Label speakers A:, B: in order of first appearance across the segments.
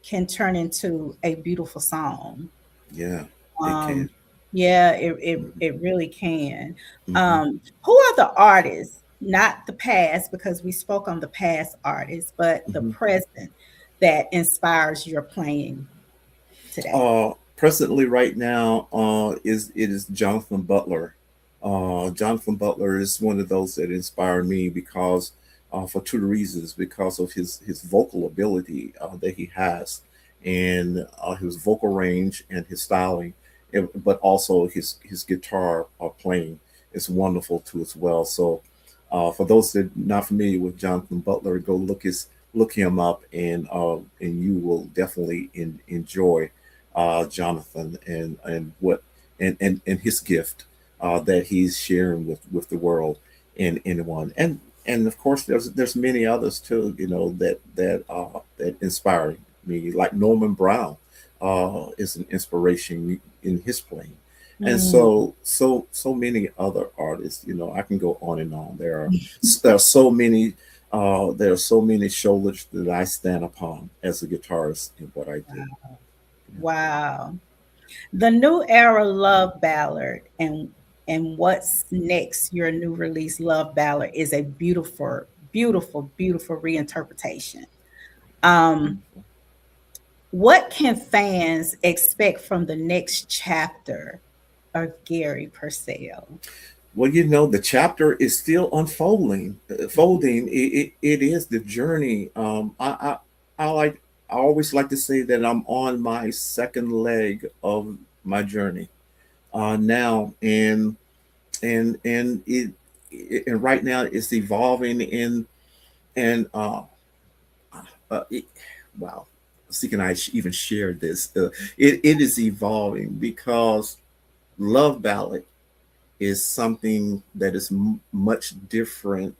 A: can turn into a beautiful song.
B: Yeah, it
A: Um,
B: can.
A: yeah, it really can. Who are the artists, not the past, because we spoke on the past artists, but the
B: Hmm.
A: present that inspires your playing today?
B: Presently, right now, is Jonathan Butler. Jonathan Butler is one of those that inspired me because, for two reasons, because of his vocal ability that he has, and his vocal range and his styling, but also his guitar playing is wonderful too as well. So, for those that are not familiar with Jonathan Butler, go look him up, and you will definitely enjoy Jonathan, and his gift that he's sharing with the world and anyone. And of course there's many others too, that inspire me, like Norman Brown is an inspiration in his playing. And
A: Mm.
B: so many other artists, I can go on and on. There are so many, there are so many shoulders that I stand upon as a guitarist in what I do.
A: Wow. The new era love ballad and what's next, your new release love ballad is a beautiful, beautiful, beautiful reinterpretation. Um, what can fans expect from the next chapter of Gary Purcell?
B: Well, the chapter is still unfolding. Folding. It is the journey. I like. I always like to say that I'm on my second leg of my journey now, and right now it's evolving in and it, wow. See, can I even share this? It is evolving because Love Ballad is something that is much different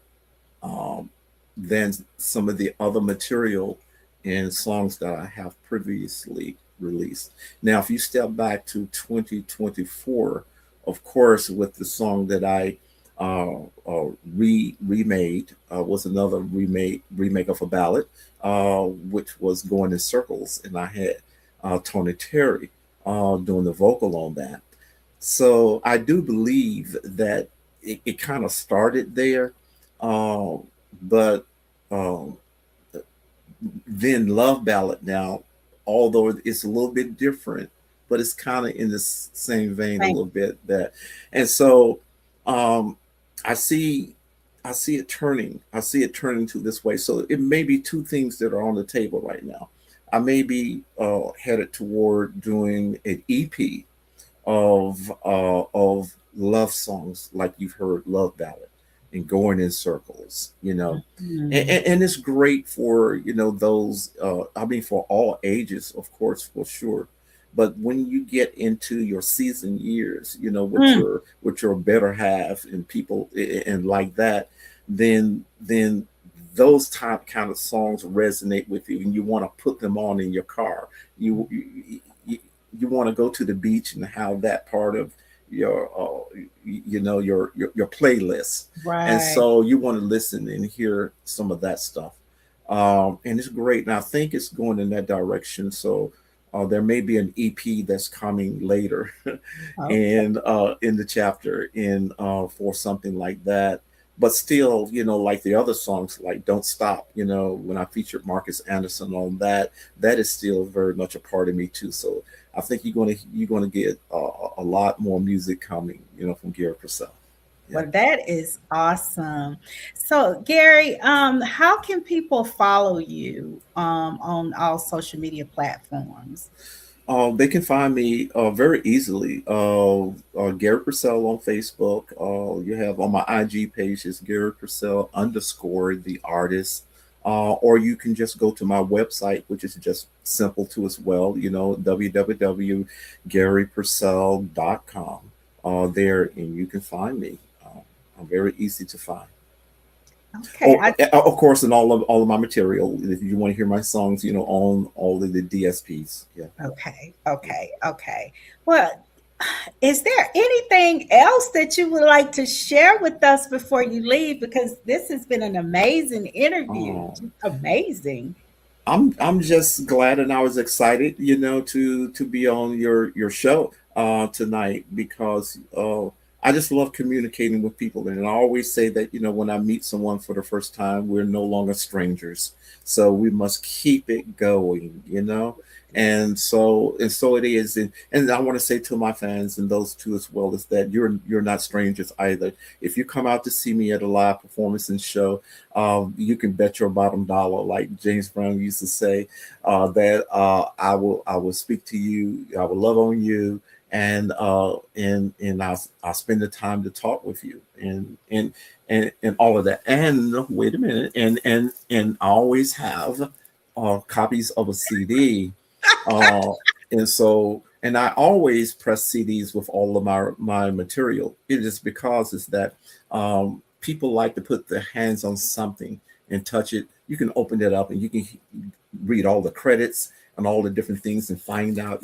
B: um, than some of the other material and songs that I have previously released. Now, if you step back to 2024, of course, with the song that I remade was another remake of a ballad, which was Going in Circles, and I had Tony Terry doing the vocal on that. So I do believe that it kind of started there, uh, but um, then Love Ballad now, although it's a little bit different, but it's kind of in the same vein a
A: Thank
B: little bit. And so um, I see, I see it turning. I see it turning to this way. So it may be two things that are on the table right now. I may be headed toward doing an EP of love songs like you've heard Love Ballad and Going in Circles, and,
A: you.
B: and, and it's great for those I mean for all ages, of course, for sure. But when you get into your season years,
A: Mm.
B: with your better half and people and like that, then those kind of songs resonate with you, and you want to put them on in your car. You, you want to go to the beach and have that part of your your playlist, and
A: Right.
B: so you want to listen and hear some of that stuff, and it's great, and I think it's going in that direction. So there may be an EP that's coming later
A: Okay.
B: and in the chapter in for something like that. But still, like the other songs, like "Don't Stop," when I featured Marcus Anderson on that, that is still very much a part of me too. So I think you're gonna get a lot more music coming, from Gary Purcell. Yeah.
A: Well, that is awesome. So, Gary, how can people follow you on all social media platforms?
B: They can find me very easily. Gary Purcell on Facebook. You have on my IG page is Gary Purcell underscore the artist. Or you can just go to my website, which is just simple to as well, www.garypurcell.com. There, and you can find me. I'm very easy to find.
A: Okay,
B: Oh, of course, and all of my material. If you want to hear my songs, on all of the DSPs. Yeah.
A: okay. Well, is there anything else that you would like to share with us before you leave? Because this has been an amazing interview.
B: Oh,
A: Just amazing.
B: I'm just glad and I was excited, to be on your show tonight because I just love communicating with people, and I always say that when I meet someone for the first time, we're no longer strangers, so we must keep it going. And so it is, and I want to say to my fans and those two as well is that you're not strangers either. If you come out to see me at a live performance and show, you can bet your bottom dollar, like James Brown used to say, that I will speak to you, I will love on you, and I'll spend the time to talk with you, and all of that. And wait a minute, and I always have copies of a CD, uh, and I always press CDs with all of my material. It is because it's that people like to put their hands on something and touch it. You can open it up and you can read all the credits and all the different things and find out,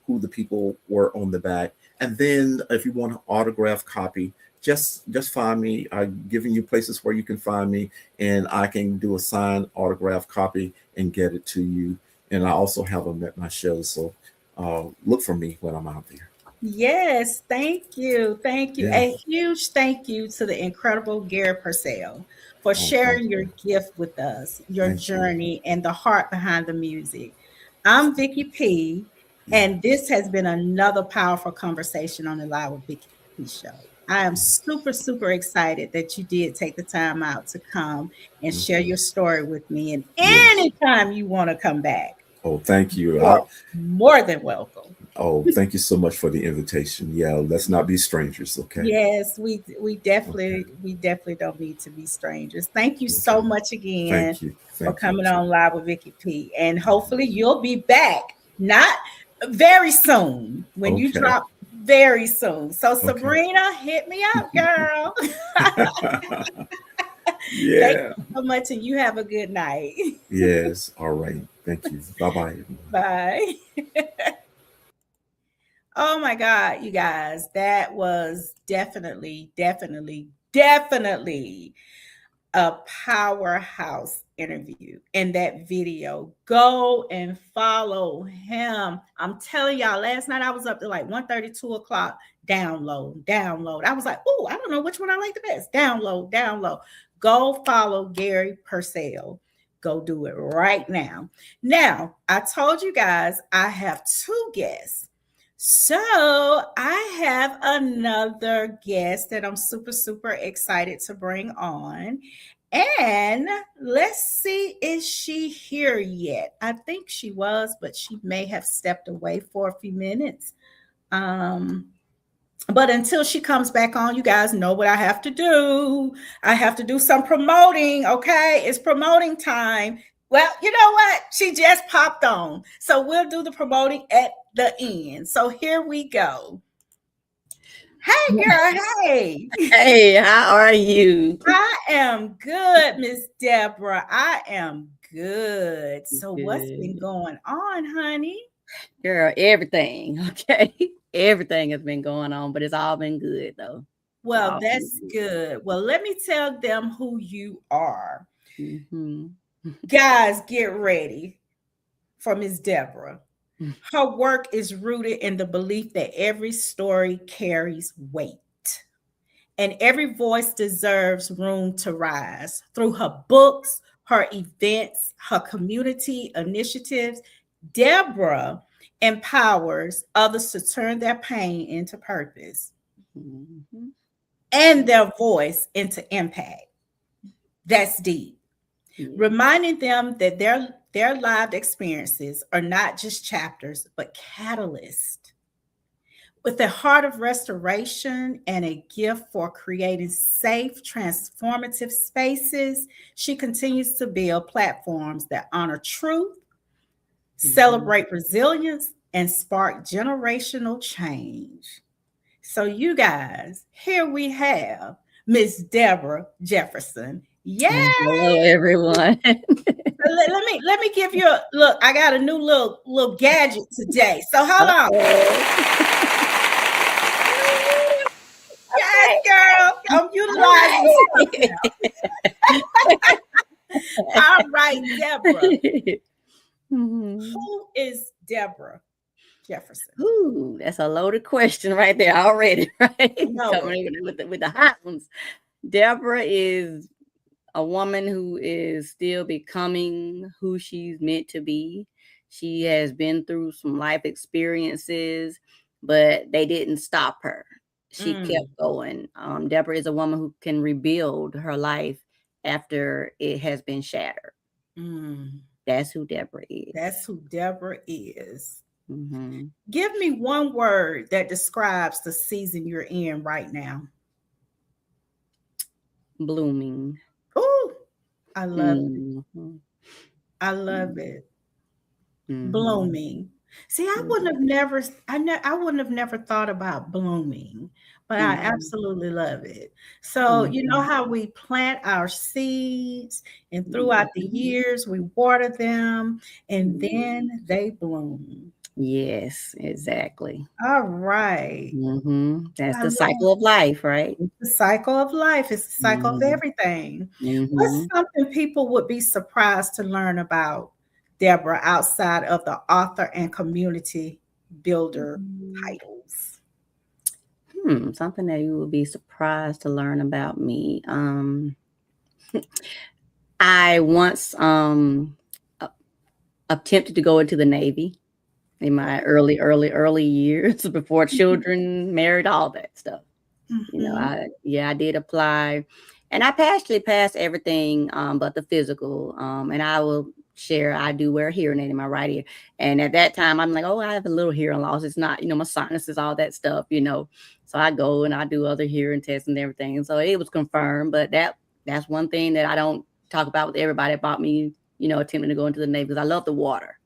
B: who the people were on the back. And then if you want an autograph copy, just find me. I'm giving you places where you can find me, and I can do a signed autograph copy and get it to you. And I also have them at my shows, so look for me when I'm out there.
A: Yes, thank you. Thank you.
B: Yeah.
A: A huge thank you to the incredible Gary Purcell for
B: Oh, thank
A: sharing your
B: you.
A: gift with us, your
B: Thank you.
A: journey, and the heart behind the music. I'm Vicky P,
B: Yeah.
A: and this has been another powerful conversation on the Live with Vicky P show. I am super, super excited that you did take the time out to come and share
B: Mhm.
A: your story with me. And
B: Yes.
A: anytime you want to come back,
B: Oh, thank you.
A: you are more than welcome.
B: Thank you so much for the invitation. Yeah, let's not be strangers, okay?
A: Yes, we
B: Okay.
A: definitely don't need to be strangers. Thank you so
B: Okay.
A: much again
B: Thank you.
A: for
B: Thank you
A: coming
B: too.
A: on Live with Vicky P. And hopefully you'll be back, not very soon, when you
B: Okay.
A: drop very soon. So
B: Okay.
A: Sabrina, hit me up, girl. Thank
B: Yeah.
A: you so much, and you have a good night.
B: Yes. All right. Thank you. Bye bye, everyone.
A: Bye. Oh my God, you guys, that was definitely a powerhouse interview in that video. Go and follow him. I'm telling y'all, last night I was up to like 1:30, 2 o'clock. Download. I was like, oh, I don't know which one I like the best. Download. Go follow Gary Purcell. Go do it right now. Now, I told you guys I have two guests. So I have another guest that I'm super, super excited to bring on. And let's see, is she here yet? I think she was, but she may have stepped away for a few minutes. Um, but until she comes back on, you guys know what I have to do. I have to do some promoting, okay? It's promoting time. Well, you know what? She just popped on. So we'll do the promoting at the end. So here we go. Hey, girl. Hey.
C: Hey, how are you?
A: I am good, Miss Deborah. I am good. So, what's been
C: Good.
A: going on, honey?
C: Girl, everything. Okay. Everything has been going on, but it's all been good though. It's
A: Well,
C: all been
A: that's good. Well, let me tell them who you are.
C: good. Hmm.
A: Guys, get ready for Miss Deborah. Her work is rooted in the belief that every story carries weight and every voice deserves room to rise. Through her books, her events, her community initiatives, Deborah empowers others to turn their pain into purpose
C: Mhm.
A: and their voice into impact. That's deep.
C: Yeah.
A: Reminding them that their lived experiences are not just chapters, but catalysts. With a heart of restoration and a gift for creating safe, transformative spaces, she continues to build platforms that honor truth,
C: Mhm.
A: celebrate resilience, and spark generational change. So, you guys, here we have Miss Deborah Jefferson. Yeah.
C: Hello, everyone.
A: Let me give you a look. I got a new little gadget today. So hold on.
C: Uh-oh.
A: Yes,
C: Okay.
A: girl. I'm
C: All
A: utilizing stuff
C: right.
A: now. All right, Deborah.
C: Mhm.
A: Who is Deborah Jefferson?
C: Ooh, that's a loaded question right there already, right?
A: I know it.
C: Coming in with the hot ones. Deborah is a woman who is still becoming who she's meant to be. She has been through some life experiences, but they didn't stop her. She kept
A: Mm,
C: going. Deborah is a woman who can rebuild her life after it has been shattered.
A: mm.
C: That's who Deborah
A: That's
C: is.
A: who Deborah is.
C: Hmm.
A: Give me one word that describes the season you're in right now.
C: Blooming.
A: Oh, I love it.
C: Hmm.
A: I love it.
C: Hmm.
A: Blooming. See, I wouldn't have never, I wouldn't have never thought about blooming, but I
C: Hmm.
A: absolutely love it. So, you know
C: Hmm.
A: how we plant our seeds and throughout the
C: Hmm.
A: years we water them and
C: Hmm.
A: then they bloom.
C: Yes, exactly.
A: All right.
C: That's
A: I
C: the
A: love
C: cycle of life, right?
A: it's the cycle of life. It's the cycle of
C: Mhm,
A: everything. What's
C: mhm.
A: something people would be surprised to learn about Deborah outside of the author and community builder
C: Mm,
A: titles?
C: something that you would be surprised to learn about me. I once a- attempted to go into the Navy in my early years before children, married, all that stuff.
A: Mhm.
C: I did apply, and I actually passed everything but the physical. And I will share, I do wear a hearing aid in my right ear. And at that time, I'm like, oh, I have a little hearing loss. It's not, my sinuses, all that stuff. So I go and I do other hearing tests and everything. And so it was confirmed, but that's one thing that I don't talk about with everybody about me, attempting to go into the Navy, because I love the water.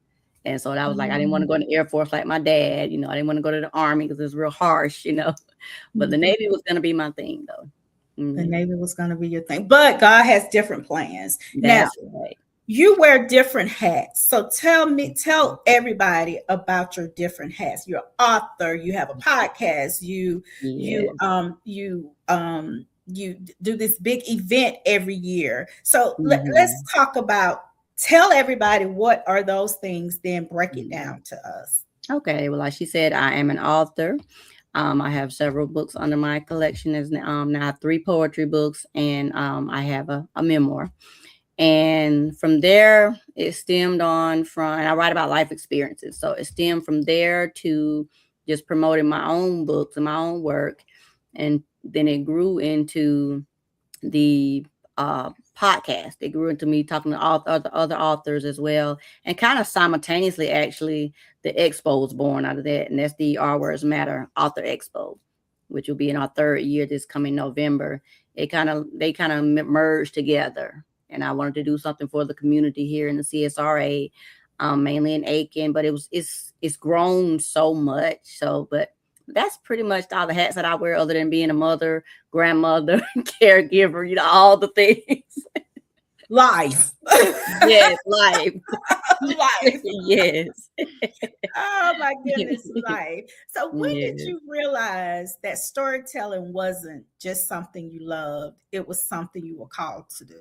C: And so that was like, I didn't want to
A: Mm.
C: go in the Air Force like my dad. I didn't want to go to the Army because it's real harsh. But the
A: Mhm.
C: Navy was gonna be my thing though.
A: The
C: Mhm.
A: Navy was going to be your thing, but God has different plans. Now,
C: That's right.
A: you wear different hats. So tell everybody about your different hats. You're an author, you have a podcast,
C: Yeah.
A: you do this big event every year. So let's
C: Mhm.
A: talk about tell everybody what are those things, then break it
C: Mhm.
A: down to us.
C: Okay. Well, like she said, I am an author. I have several books under my collection. As now I have 3 poetry books, and I have a memoir. And from there, it stemmed on from, and I write about life experiences. So it stemmed from there to just promoting my own books and my own work. And then it grew into the podcast. It grew into me talking to other authors as well, and kind of simultaneously, actually, the expo was born out of that, and that's the Our Words Matter Author Expo, which will be in our 3rd year this coming November. They kind of merged together, and I wanted to do something for the community here in the CSRA, mainly in Aiken, but it's grown so much. So, but that's pretty much all the hats that I wear, other than being a mother, grandmother, caregiver, all the things.
A: Life.
C: Yes, life.
A: Life.
C: Yes.
A: Oh my goodness, life. So when did
C: Yes.
A: you realize that storytelling wasn't just something you loved, it was something you were called to do?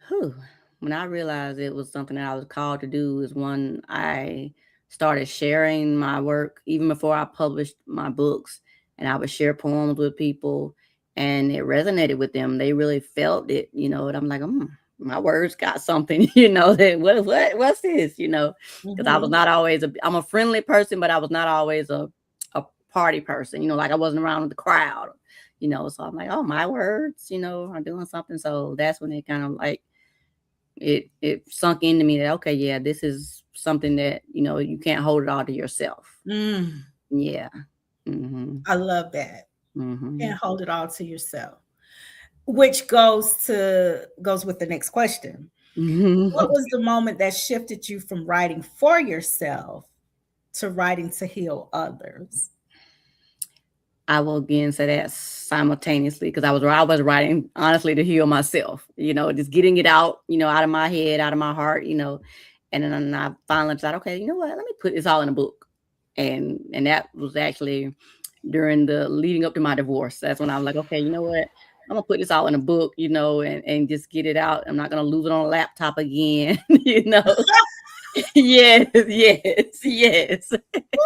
C: Whew. When I realized it was something that I was called to do is when I started sharing my work, even before I published my books, and I would share poems with people, and it resonated with them. They really felt it, and I'm like, my words got something, that what's this. Because I was
A: Mhm.
C: not always I'm a friendly person, but I was not always a party person, like I wasn't around the crowd. So I'm like, oh, my words, are doing something. So that's when it kind of like it sunk into me that, okay, yeah, this is something that you can't hold it all to yourself.
A: Mm,
C: Yeah. Mm-hmm.
A: I love that.
C: Mm-hmm.
A: Can't hold it all to yourself. Which goes with the next question. What was the moment that shifted you from writing for yourself to writing to heal others?
C: I will again say that simultaneously, because I was writing honestly to heal myself, just getting it out, out of my head, out of my heart. And then I finally decided, okay, you know what, let me put this all in a book. And that was actually during the leading up to my divorce. That's when I was like, okay, you know what? I'm gonna put this all in a book, and just get it out. I'm not gonna lose it on a laptop again, Yes, yes, yes,
A: Woo!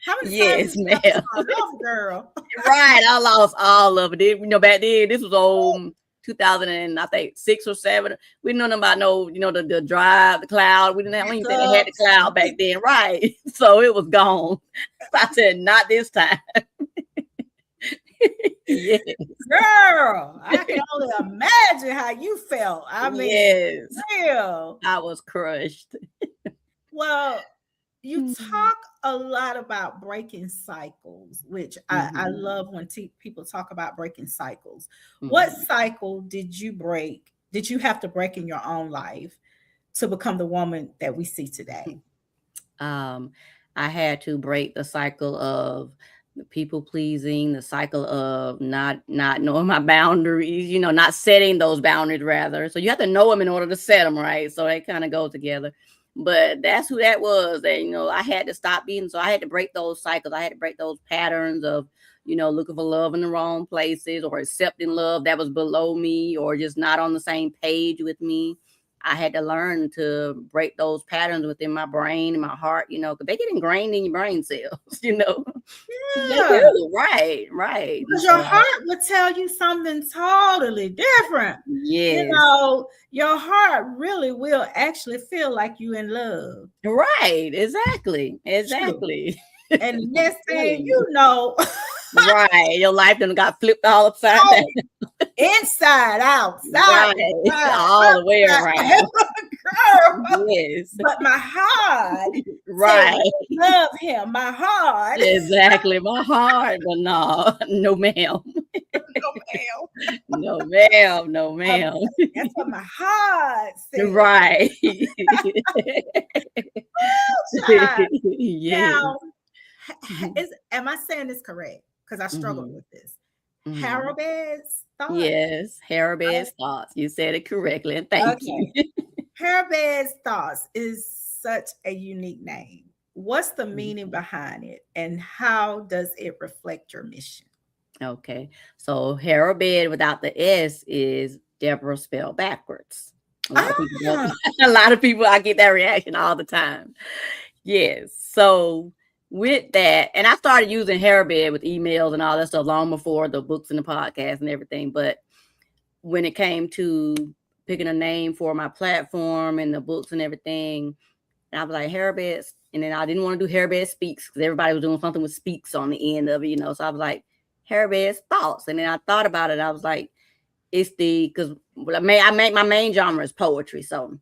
A: How many times
C: yes,
A: did you have to
C: ma'am.
A: start over, girl?
C: Right, I lost all of it. Back then this was old 2000 and I think 6 or 7. We didn't know nothing about no, the drive, the cloud. We didn't think they had the
A: Backups.
C: cloud back then, right? So it was gone. So I said, not this time. Yes,
A: Girl, I can only imagine how you felt. I mean,
C: yes,
A: real.
C: I was crushed.
A: Well, you
C: Mhm.
A: talk a lot about breaking cycles, which I
C: Mhm.
A: love when people talk about breaking cycles. What
C: Mhm.
A: cycle did you break? Did you have to break in your own life to become the woman that we see today?
C: um, I had to break the cycle of the people pleasing, the cycle of not knowing my boundaries, not setting those boundaries rather. So you have to know them in order to set them, right? So they kind of go together. But that's who that was. That I had to stop being. So I had to break those cycles. I had to break those patterns of looking for love in the wrong places or accepting love that was below me or just not on the same page with me. I had to learn to break those patterns within my brain and my heart, because they get ingrained in your brain cells, They
A: Yeah,
C: do. Right, right. And
A: because your
C: so
A: heart would tell you something totally different.
C: yes.
A: Your heart really will actually feel like you in love.
C: Right. Exactly.
A: True.
C: Exactly.
A: And the
C: I'm
A: next thing
C: telling
A: you
C: you.
A: know,
C: Right. Your life done got flipped all upside down.
A: oh, inside out, side
C: Right.
A: to side,
C: All the way
A: upside
C: around.
A: girl.
C: Yes.
A: But my heart said,
C: Right.
A: love him. My heart,
C: Exactly. My heart, but no, no, ma'am.
A: no, ma'am.
C: No, ma'am. No,
A: Um,
C: ma'am.
A: that's what my heart said.
C: Right.
A: Child.
C: Yes.
A: Now,
C: Mhm.
A: am I saying this correct? Because I struggled
C: Mhm.
A: with this.
C: Mhm.
A: Harabed's thought.
C: Yes, Harabed's thoughts. You said it correctly, and thank you.
A: Okay. Harabed's thoughts is such a unique name. What's the meaning
C: Mhm.
A: behind it, and how does it reflect your mission?
C: Okay, so Harabed without the S is Deborah spelled backwards. A lot of people don't.
A: Ah,
C: A lot of people, I get that reaction all the time. Yes. So with that, and I started using Harabed with emails and all that stuff long before the books and the podcast and everything. But when it came to picking a name for my platform and the books and everything, and I was like, Harabed. And then I didn't want to do Harabed Speaks because everybody was doing something with Speaks on the end of it. So I was like, Harabed's Thoughts. And then I thought about it. I was like, because I make my main genre is poetry. So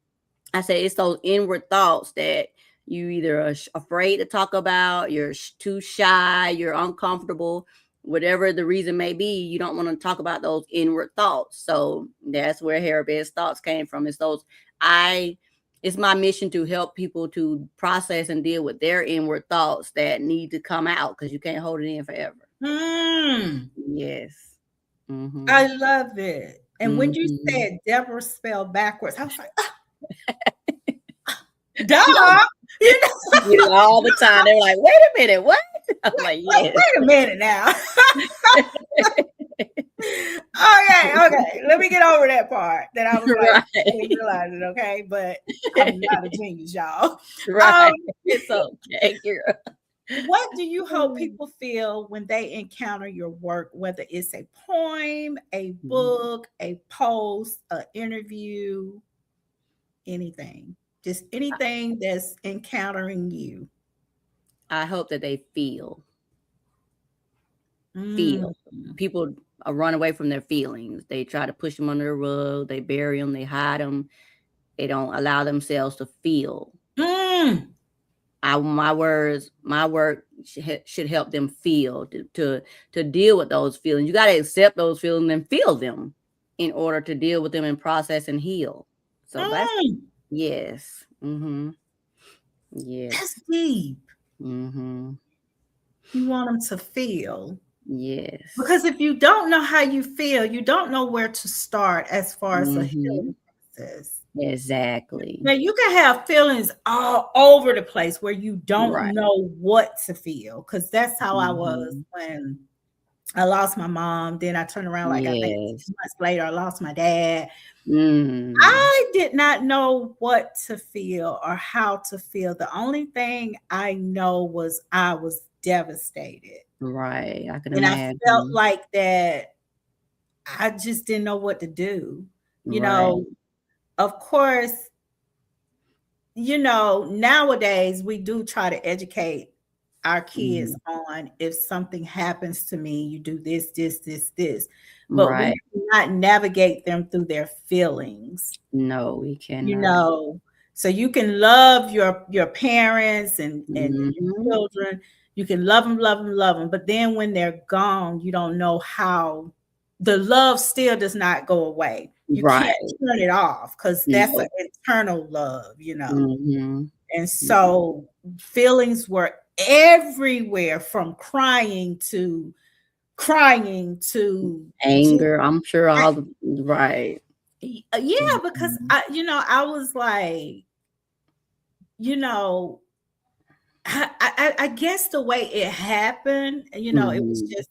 C: I say it's those inward thoughts that you either are afraid to talk about, you're too shy, you're uncomfortable, whatever the reason may be, you don't want to talk about those inward thoughts. So that's where Harabed's thoughts came from. I it's my mission to help people to process and deal with their inward thoughts that need to come out because you can't hold it in forever.
A: mm,
C: Yes.
A: I
C: Mm-hmm.
A: love it. And when you
C: Mm-hmm.
A: said Deborah spelled backwards, I was like,
C: Yeah,
A: duh. You know,
C: I get it all the time. They're like, wait a minute, what? I'm like, yes.
A: wait a minute now. Okay, okay. Let me get over that part that I was like, I didn't
C: Right.
A: realize it, okay? But I'm not a genius, y'all. Um,
C: Right. It's okay, girl.
A: what do you hope people feel when they encounter your work, whether it's a poem, a
C: Mhm.
A: book, a post, an interview, anything? Just anything that's encountering you.
C: I hope that they
A: Mm,
C: feel. People run away from their feelings. They try to push them under the rug. They bury them. They hide them. They don't allow themselves to feel.
A: mm,
C: My work should help them feel to deal with those feelings. You got to accept those feelings and feel them in order to deal with them and process and heal. So that's
A: mm.
C: yes. Mm-hmm.
A: That's
C: Yes.
A: deep.
C: Mm-hmm.
A: You want them to feel.
C: Yes.
A: Because if you don't know how you feel, you don't know where to start as far as a
C: Mm-hmm.
A: healing process.
C: Exactly.
A: Now, you can have feelings all over the place where you don't
C: Right.
A: know what to feel, because that's how I was
C: Mm-hmm.
A: when I lost my mom. Then I turned around, like I think
C: Yes.
A: 6 months later, I lost my dad.
C: Mm.
A: I did not know what to feel or how to feel. The only thing I know was I was devastated.
C: Right. I can
A: And I felt
C: imagine.
A: like that I just didn't know what to do. You
C: Right.
A: know, of course, nowadays we do try to educate our kids
C: Mhm.
A: on, if something happens to me, you do this, this, this, this. But we
C: Right.
A: cannot navigate them through their feelings.
C: No, we
A: you
C: cannot.
A: know so you can love your parents and your
C: Mhm.
A: children. You can love them, but then when they're gone, you don't know how. The love still does not go away. You can't
C: Right.
A: turn it off, because that's an
C: No.
A: internal love.
C: Mhm.
A: And so feelings were everywhere, from crying to just,
C: Anger, I'm sure all the right.
A: yeah, because
C: Mhm.
A: I was like, you know I guess the way it happened, it was
C: Mhm.
A: just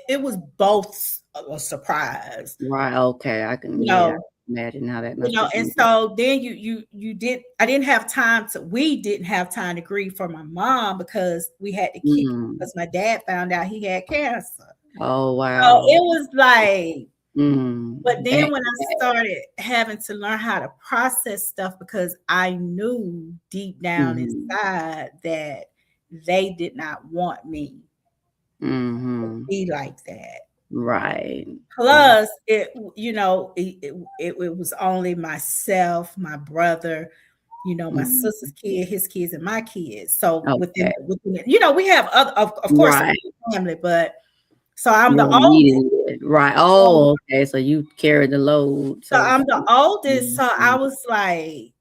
A: it was both a surprise,
C: Right, okay, I can
A: you
C: yeah,
A: know,
C: imagine how that must have
A: and
C: been.
A: so then you did I didn't have time to we didn't have time to grieve for my mom, because we had to kick
C: Mm.
A: because my dad found out he had cancer.
C: Oh,
A: So
C: wow.
A: it was like, but then
C: Back
A: when
C: to
A: I
C: back.
A: started having to learn how to process stuff, because I knew deep down
C: Mhm.
A: inside that they did not want me to
C: Mhm.
A: be like that.
C: Right. Right.
A: Plus, it was only myself, my brother, my sister's
C: Mhm.
A: kid, his kids, and my kids. So
C: Okay.
A: we have other, of course,
C: Right.
A: family, but so I'm
C: You
A: the
C: were
A: oldest.
C: needing it. Right. Oh, okay, so you carried the load,
A: So
C: so to
A: I'm the
C: speak.
A: oldest. So I
C: Mhm.
A: was like,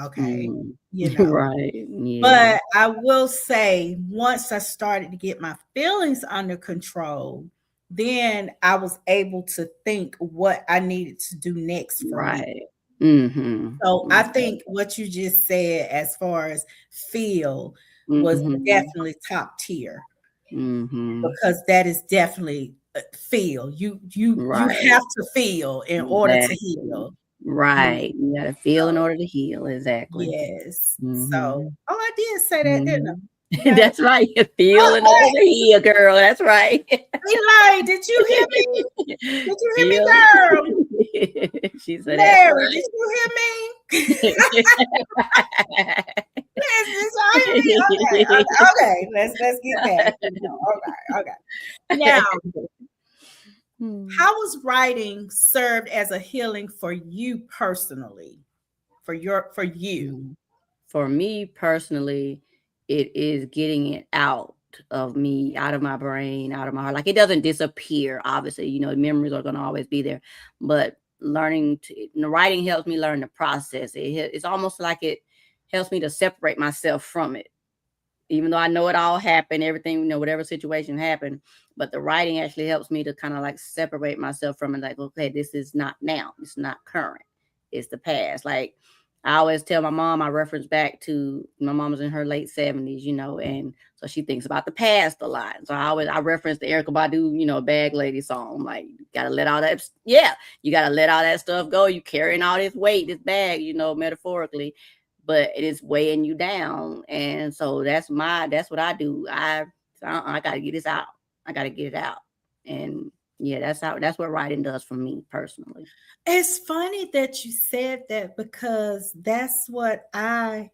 A: okay,
C: Mm.
A: you know.
C: Right. Yeah.
A: But I will say, once I started to get my feelings under control, then I was able to think what I needed to do next for me.
C: Right. Mhm.
A: So I
C: Right.
A: think what you just said, as far as feel, was
C: Mhm.
A: definitely top tier,
C: Mhm.
A: because that is definitely feel. You
C: Right.
A: have to feel in order to
C: Exactly.
A: heal. You
C: Right. You gotta feel in
A: know.
C: order to heal. Exactly.
A: Yes. So,
C: Mhm.
A: oh, I did say that, didn't I?
C: Mhm.
A: You got it.
C: That's right. You feel in order to heal, girl. That's right.
A: Eli, did you hear me? Did you hear me,
C: Feel.
A: girl?
C: She said, "That's
A: Mary, did
C: right."
A: you hear me? Listen, so hear me? Okay. Let's get past it. Okay, okay. Now,
C: Hmm.
A: how was writing served as a healing for you personally? For you.
C: Mm. For me personally, it is getting it out of me, out of my brain, out of my heart. Like it doesn't disappear, obviously, memories are going to always be there, but writing helps me learn the process. It's almost like it helps me to separate myself from it, even though I know it all happened, everything, whatever situation happened, but the writing actually helps me to kind of like separate myself from it. Like, okay, this is not now, it's not current, it's the past. Like I always tell my mom, I reference back to my mom's in her late 70s, and so she thinks about the past a lot. So I reference the Erica Badu, Bag Lady song. Like, gotta let all that, yeah, you gotta let all that stuff go. You carrying all this weight, this bag, metaphorically, but it is weighing you down. And so that's what I do. I gotta get this out. I gotta get it out. And yeah, that's what writing does for me personally.
A: It's funny that you said that, because that's what I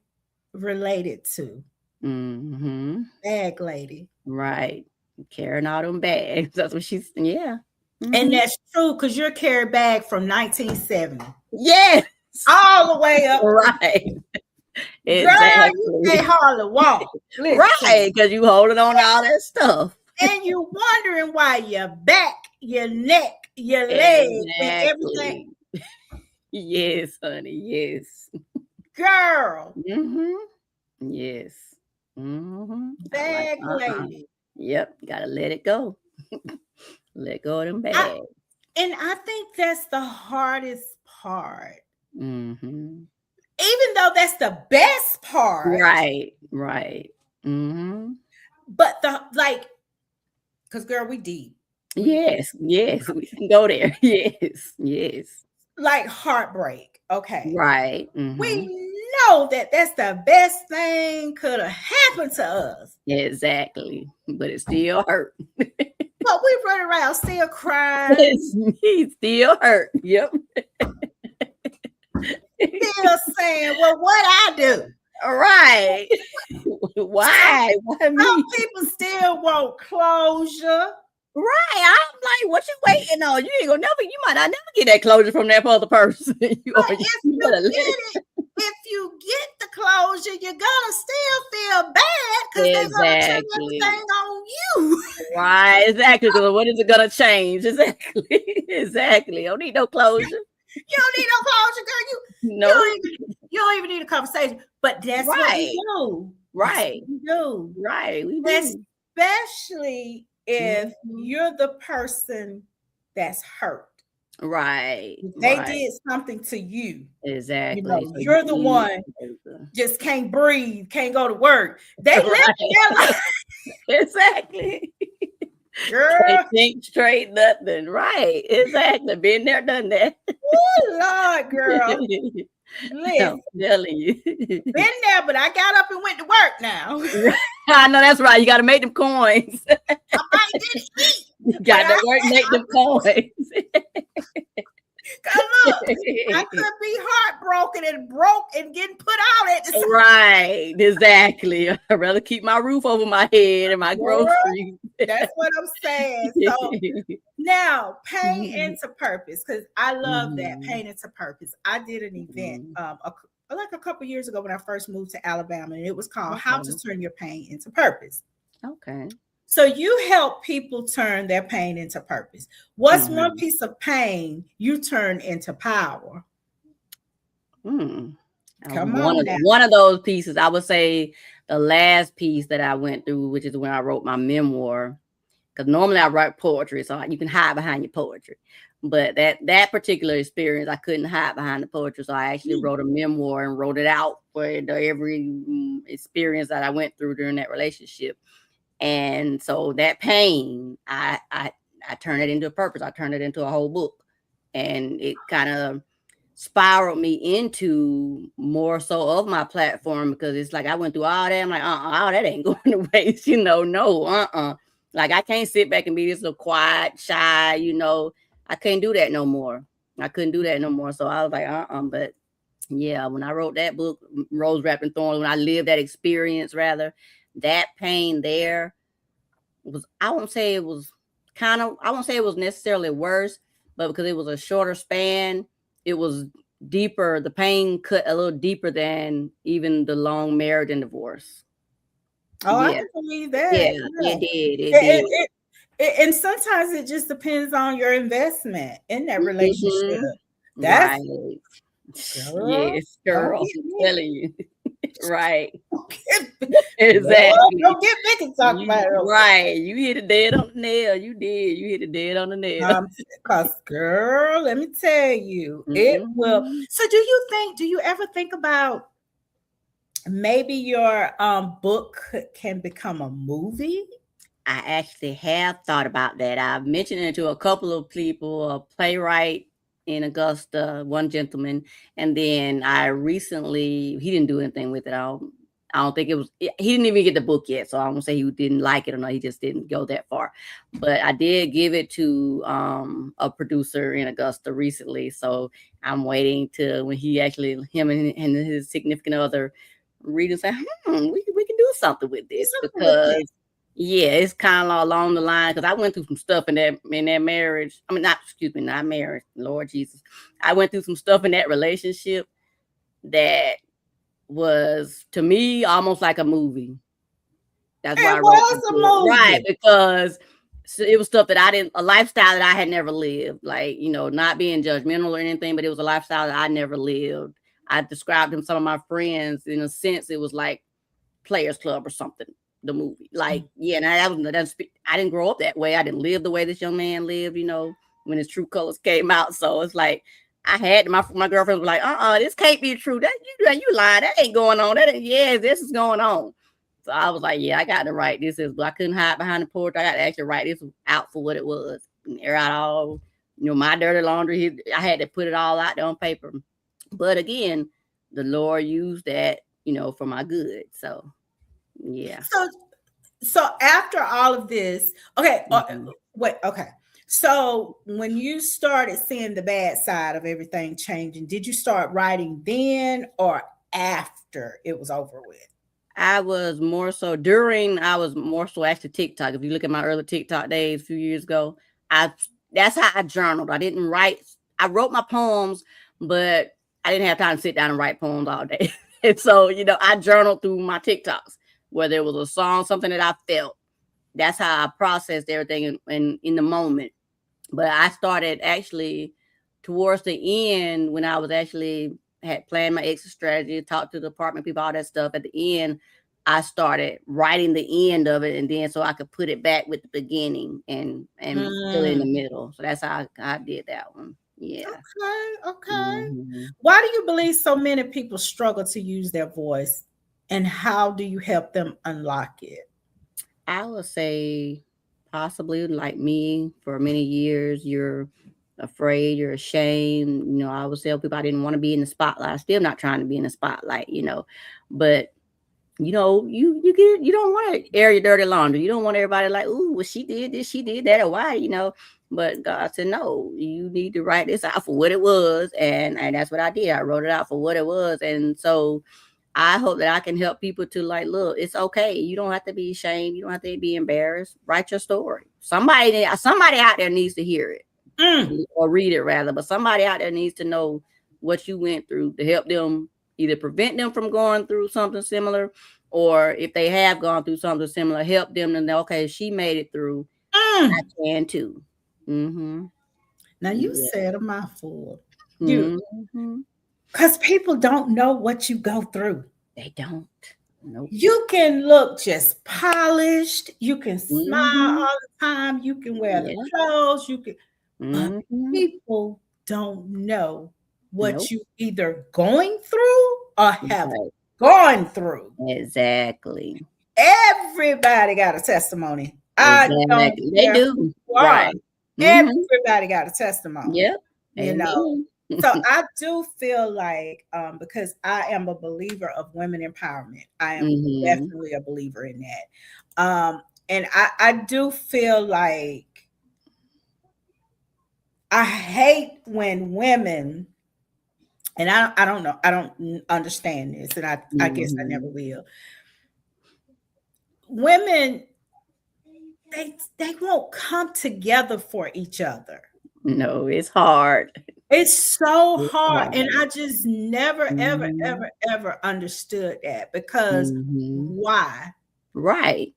A: related to.
C: Hmm.
A: Bag lady.
C: Right. Carrying all them bags. That's what she's yeah.
A: And
C: Hmm.
A: that's true, because you're carried bag from 1970
C: Yes.
A: all the way up to,
C: Right.
A: girl, you can't
C: Exactly.
A: hardly walk.
C: Right.
A: Listen.
C: Because you holding on to all that stuff.
A: And you're wondering why your back, your neck, your legs, and everything.
C: Exactly. Yes, honey. Yes.
A: Girl,
C: Hmm. Yes. I like,
A: bag lady.
C: Yep, you gotta let it go. Let go of them
A: I,
C: bags.
A: and I think that's the hardest part.
C: Hmm.
A: Even though that's the best part,
C: Right, right. Hmm.
A: but the like Because girl, we deep.
C: Yes, yes, we can go there. Yes, yes.
A: Like heartbreak. Okay.
C: Right.
A: We know that that's the best thing could have happened to us.
C: Exactly. But it still hurt.
A: But we run around still crying,
C: It's me still hurt. Yep.
A: still saying, well, what I do?
C: Right.
A: Some,
C: Why? Why
A: some
C: me?
A: people still want closure.
C: Right. I'm like, what you waiting on? You ain't gonna never. You might not never get that closure from that other person.
A: But if
C: You
A: you
C: better let
A: get
C: it.
A: it, if you get the closure, you're gonna still feel bad because they're gonna turn
C: Exactly.
A: everything on you.
C: Right. Exactly. Because what is it gonna change? Exactly. Exactly. Don't need no closure.
A: You don't need no closure, girl.
C: No.
A: You don't even need a conversation. But that's what we
C: Right.
A: do. That's
C: Right.
A: what we do.
C: Right. We do.
A: Especially if
C: Mhm.
A: you're the person that's hurt.
C: Right.
A: If they
C: Right.
A: did something to you,
C: Exactly. So you
A: you're the
C: need
A: one
C: closure.
A: just can't breathe, can't go to work. They live
C: Right.
A: their life,
C: Exactly. Can't
A: girl.
C: think straight, nothing. Right. Exactly. Been there, done that.
A: Oh Lord, girl.
C: I'm
A: Listen,
C: telling you.
A: been there, but I got up and went to work now.
C: I know that's right. You got to make them coins.
A: I might didn't eat,
C: You
A: but
C: got to work, make them coins.
A: cause look, I could be heartbroken and broke and getting put out at the same
C: Right. Exactly. I'd rather keep my roof over my head and my
A: girl.
C: groceries.
A: That's what I'm saying. So now, pain into purpose, because I love that
C: Mhm.
A: pain into purpose. I did an event
C: Mhm.
A: like a couple years ago when I first moved to Alabama, and it was called "How to
C: Okay.
A: Turn Your Pain into Purpose."
C: Okay.
A: So you help people turn their pain into purpose. What's one
C: Mhm.
A: piece of pain you turn into power?
C: Mm.
A: Come on now.
C: One of those pieces, I would say the last piece that I went through, which is when I wrote my memoir. Because normally I write poetry, so you can hide behind your poetry. But that particular experience, I couldn't hide behind the poetry, so I actually wrote a memoir and wrote it out for every experience that I went through during that relationship. And so that pain, I turned it into a purpose. I turned it into a whole book, and it kind of spiraled me into more so of my platform because it's like I went through all that. I'm like, all that ain't going to waste, no. Like I can't sit back and be this little quiet, shy, I can't do that no more. I couldn't do that no more. So I was like, but yeah, when I wrote that book, Rose Wrapped in Thorns, when I lived that experience, rather, that pain there was, I won't say it was necessarily worse, but because it was a shorter span, it was deeper. The pain cut a little deeper than even the long marriage and divorce.
A: Oh, I
C: Yeah,
A: can believe
C: yeah,
A: that.
C: it
A: Yeah.
C: did. It did.
A: And sometimes it just depends on your investment in that relationship.
C: Mhm.
A: That's
C: Right.
A: girl.
C: Yes,
A: Don't
C: girl.
A: get
C: I'm
A: me.
C: telling you. Right.
A: Girl,
C: Exactly.
A: don't get me to talk about it.
C: Right. You hit it dead on the nail. You did. You hit it dead on the nail.
A: Because girl, let me tell you, it will.
C: Mhm.
A: So do you ever think about maybe your book can become a movie?
C: I actually have thought about that. I've mentioned it to a couple of people, a playwright in Augusta, one gentleman, and then I recently he didn't do anything with it. I don't think it was. He didn't even get the book yet, so I won't say he didn't like it or not. He just didn't go that far. But I did give it to a producer in Augusta recently, so I'm waiting to when he actually him and his significant other read and say, we can do something with
A: Do
C: this
A: something with
C: because
A: this.
C: yeah, it's kind of along the line because I went through some stuff in that marriage. I mean, not excuse me, not marriage. Lord Jesus, I went through some stuff in that relationship that was to me almost like a movie. That's why
A: It
C: I wrote the
A: was a
C: book, right?
A: movie.
C: Because it was stuff that a lifestyle that I had never lived. Like not being judgmental or anything, but it was a lifestyle that I never lived. I described to some of my friends in a sense. It was like Players Club or something. The movie, like, yeah, I didn't grow up that way. I didn't live the way this young man lived. When his true colors came out. So it's like I had my girlfriends were like, this can't be true. That you lying. That ain't going on. That ain't, yeah, this is going on. So I was like, yeah, I got to write this. But I couldn't hide behind the porch. I got to actually write this out for what it was. And air out all, my dirty laundry. I had to put it all out there on paper. But again, the Lord used that, for my good. So, yeah.
A: So after all of this, okay,
C: Mhm.
A: wait, okay. So when you started seeing the bad side of everything changing, did you start writing then or after it was over with?
C: I was more so actually TikTok. If you look at my early TikTok days a few years ago, I that's how I journaled. I didn't write. I wrote my poems, but I didn't have time to sit down and write poems all day. And so, I journaled through my TikToks, whether it was a song, something that I felt. That's how I processed everything in the moment. But I started actually towards the end when I was actually had planned my exit strategy, talked to the apartment people, all that stuff. At the end, I started writing the end of it, and then so I could put it back with the beginning and fill in the
A: Mm,
C: middle. So that's how I did that one. Yeah.
A: okay, okay.
C: Hmm.
A: Why do you believe so many people struggle to use their voice, and how do you help them unlock it?
C: I would say possibly like me for many years, you're afraid, you're ashamed. I always tell people I didn't want to be in the spotlight. I'm still not trying to be in the spotlight. But you don't want to air your dirty laundry. You don't want everybody like, ooh, well, she did this, she did that, or why. But God said, no, you need to write this out for what it was. And that's what I did. I wrote it out for what it was. And so I hope that I can help people to like, look, it's okay. You don't have to be ashamed. You don't have to be embarrassed. Write your story. Somebody out there needs to hear it
A: Mm,
C: or read it rather, but somebody out there needs to know what you went through to help them either prevent them from going through something similar, or if they have gone through something similar, help them to know, okay, she made it through. I
A: mm.
C: can too. Mm-hmm.
A: Now you
C: Yeah.
A: said a mouthful. You,
C: Mm-hmm.
A: because people don't know what you go through.
C: They don't. Nope.
A: You can look just polished. You can smile
C: Mm-hmm.
A: all the time. You can wear the
C: Yeah.
A: clothes. But
C: Mm-hmm.
A: people don't know what
C: Nope.
A: you either going through or have
C: Right.
A: gone through.
C: Exactly.
A: Everybody got a testimony. I don't
C: Exactly. They
A: care who
C: do.
A: you are.
C: Right. Mm-hmm.
A: Everybody got a testimony,
C: Yep.
A: you know.
C: Amen.
A: So I do feel like because I am a believer of women empowerment. I am
C: Mm-hmm.
A: definitely a believer in that. And I do feel like I hate when women, and I don't know, I don't understand this, and I guess I never
C: Mm-hmm.
A: will. Women, they won't come together for each other.
C: No, it's hard.
A: It's so
C: It's
A: hard, and
C: hard.
A: I just never, ever,
C: Mhm.
A: ever, ever understood that, because
C: Mhm.
A: why?
C: Right.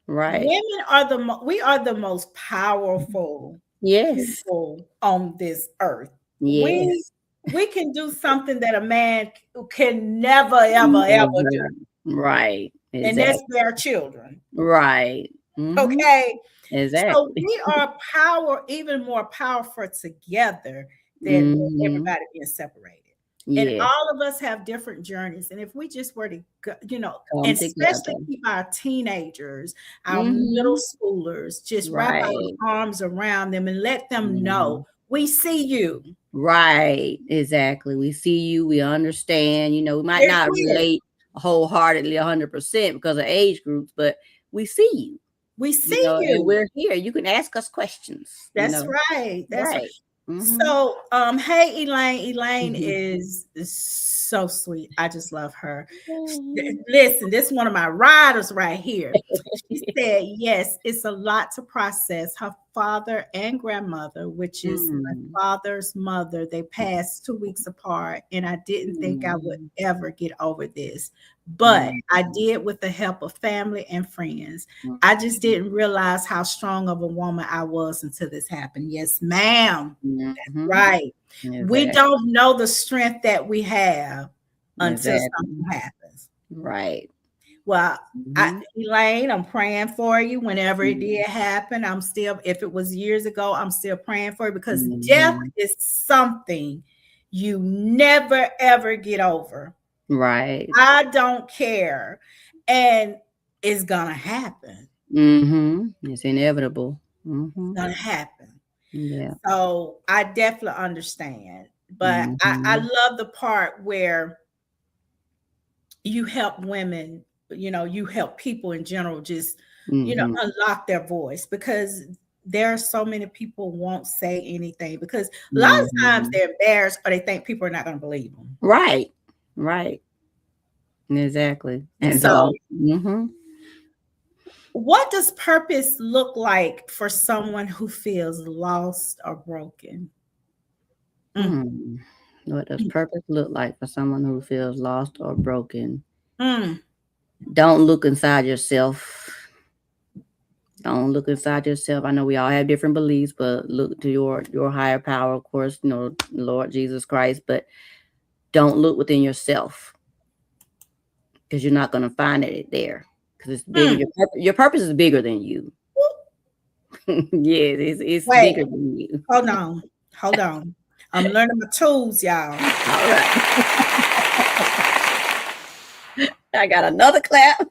C: Right.
A: Women are we are the most powerful
C: Yes.
A: people on this earth. We
C: Yes.
A: we can do something that a man can never, ever, ever do,
C: Never. Right.
A: and that's
C: Exactly.
A: bear children.
C: Right. Mhm.
A: Okay, so
C: Exactly.
A: we are even more powerful together than
C: Mhm.
A: everybody being separated. And
C: Yes.
A: all of us have different journeys. And if we just were to go,
C: Come
A: and
C: together.
A: especially keep our teenagers, our middle
C: Mhm.
A: schoolers, just wrap
C: Right.
A: our arms around them and let them know
C: Mhm.
A: we see you.
C: Right, exactly. We see you, we understand, we might
A: We're
C: not
A: here.
C: relate wholeheartedly 100% because of age groups, but we see you,
A: We see
C: and
A: you.
C: we're here. You can ask us questions.
A: That's right. That's right.
C: Right. Mhm.
A: So, hey, Elaine. Elaine is so sweet. I just love her. Listen, this is one of my riders right here. She said, yes, it's a lot to process. Her father and grandmother, which is my
C: Mm.
A: father's mother, they passed 2 weeks apart, and I didn't think I would
C: Mm.
A: ever get over this. But
C: Mm.
A: I did with the help of family and friends.
C: Mm.
A: I just didn't realize how strong of a woman I was until this happened. Yes, ma'am.
C: Mhm.
A: Right. We
C: Exactly.
A: don't know the strength that we have until
C: Exactly.
A: something happens.
C: Right.
A: Well,
C: Mhm.
A: Elaine, I'm praying for you whenever it
C: Mhm.
A: did happen. I'm still, if it was years ago, I'm still praying for you, because death
C: Mhm.
A: is something you never ever get over.
C: Right.
A: I don't care. And It's gonna happen.
C: It's inevitable. Mm-hmm.
A: It's gonna happen.
C: Yeah.
A: So I definitely understand. But I
C: Mm-hmm.
A: love the part where you help women, you help people in general just,
C: Mm-hmm.
A: unlock their voice, because there are so many people won't say anything because a lot of times
C: Mm-hmm.
A: they're embarrassed or they think people are not going to believe them.
C: Right. Right. Exactly. And
A: So,
C: so, mm-hmm.
A: what does purpose look like for someone who feels lost or broken? Mm,
C: Hmm. What does
A: mm,
C: purpose look like for someone who feels lost or broken?
A: mm,
C: Don't look inside yourself. Don't look inside yourself. I know we all have different beliefs, but look to your higher power, of course, Lord Jesus Christ. But don't look within yourself because you're not going to find it there because it's bigger.
A: mm.
C: Your purpose is bigger than you. Yes, it's
A: Wait,
C: bigger than you.
A: hold on. Hold on. I'm learning my tools, y'all.
C: All right, I got another clap.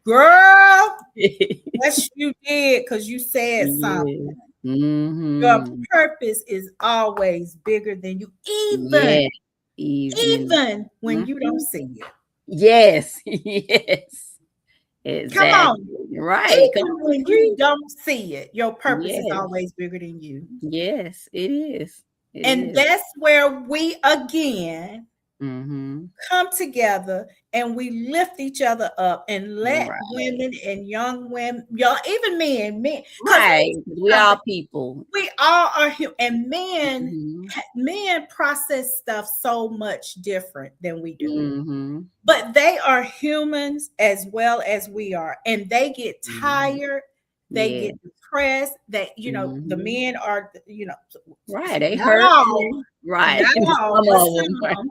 A: Girl,
C: Yes.
A: yes, you did, because you said something. Your
C: Mm-hmm.
A: purpose is always bigger than you, even
C: Yeah. Even.
A: even when you
C: Mhm.
A: don't see it.
C: Yes. Yes.
A: Come
C: Exactly.
A: on.
C: Right. Come
A: Even
C: on,
A: when you
C: agree.
A: don't see it, your purpose is
C: Yes.
A: always bigger than you.
C: Yes, it is. It
A: And
C: is.
A: that's where we again
C: Mm-hmm.
A: come together and we lift each other up and let
C: Right.
A: women and young women, y'all, even men, because let me
C: Right. We
A: tell you something.
C: all people.
A: We all are human, and men,
C: Mm-hmm.
A: men process stuff so much different than we do.
C: Mm-hmm.
A: But they are humans as well as we are, and they get
C: Mm-hmm.
A: tired, they
C: Yeah.
A: get depressed. That the
C: Mm-hmm.
A: men are,
C: Right. They
A: not
C: hurt.
A: all,
C: Right.
A: not all,
C: Some
A: but
C: of them. Right.
A: some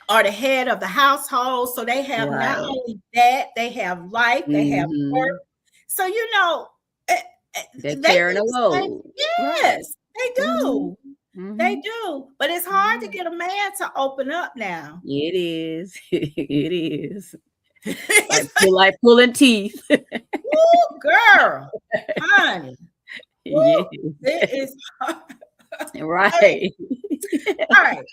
A: are the head of the household. So they have not
C: Right.
A: only that, they have life, they have work.
C: Mm-hmm.
A: So eh,
C: They're
A: they
C: carrying
A: do
C: a
A: the same.
C: load. Right.
A: Yes, they
C: Mm-hmm.
A: do. They
C: Mm-hmm.
A: do. But it's hard to
C: Yeah.
A: get a man to open up now.
C: It is. It is.
A: It's
C: Like pulling teeth.
A: woo, girl, honey.
C: Yes.
A: Woo, it is hard.
C: Right.
A: All right.